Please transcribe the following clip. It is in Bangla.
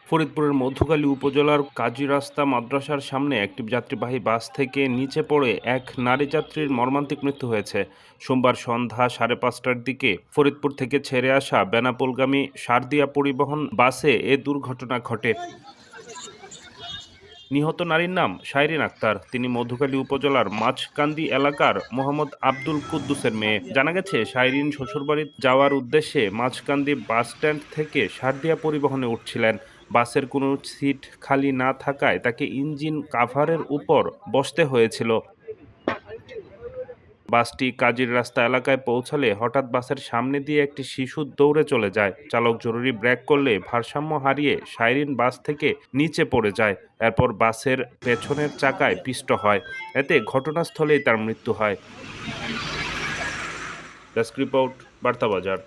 ফরিদপুরের মধুখালী উপজেলার কাজীরাস্তা মাদ্রাসার সামনে একটি যাত্রীবাহী বাস থেকে নিচে পড়ে এক নারী যাত্রীর মর্মান্তিক মৃত্যু হয়েছে। সোমবার সন্ধ্যা 5:30টার দিকে ফরিদপুর থেকে ছেড়ে আসা বেনাপোলগামী শারদিয়া পরিবহন বাসে এ দুর্ঘটনা ঘটে। নিহত নারীর নাম শায়রিন আক্তার। তিনি মধুখালী উপজেলার মাঝকান্দি এলাকার মোহাম্মদ আব্দুল কুদ্দুসের মেয়ে। জানা গেছে, শায়রিন শ্বশুরবাড়ি যাওয়ার উদ্দেশ্যে মাঝকান্দি বাসস্ট্যান্ড থেকে শারদিয়া পরিবহনে উঠছিলেন। বাসের কোনো সিট খালি না থাকায় তাকে ইঞ্জিন কাভারের উপর বসতে হয়েছিল। বাসটি কাজীর রাস্তা এলাকায় পৌঁছালে হঠাৎ বাসের সামনে দিয়ে একটি শিশু দৌড়ে চলে যায়। চালক জরুরি ব্রেক করলে ভারসাম্য হারিয়ে শায়রিন বাস থেকে নিচে পড়ে যায়। এরপর বাসের পেছনের চাকায় পিষ্ট হয়। এতে ঘটনাস্থলেই তার মৃত্যু হয়। Desk report, বার্তাবাজার।